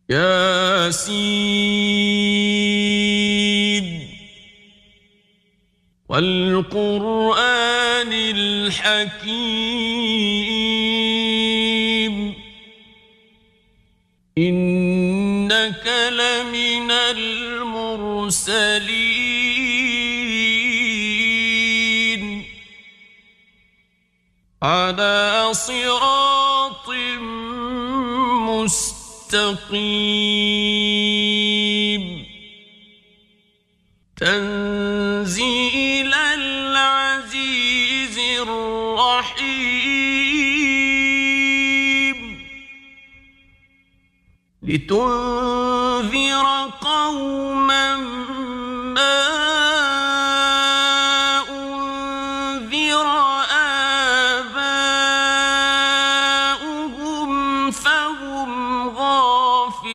ياسين والقرآن الحكيم إنك لمن المرسلين على صراط مستقيم تنزيل العزيز الرحيم لتنذر قوما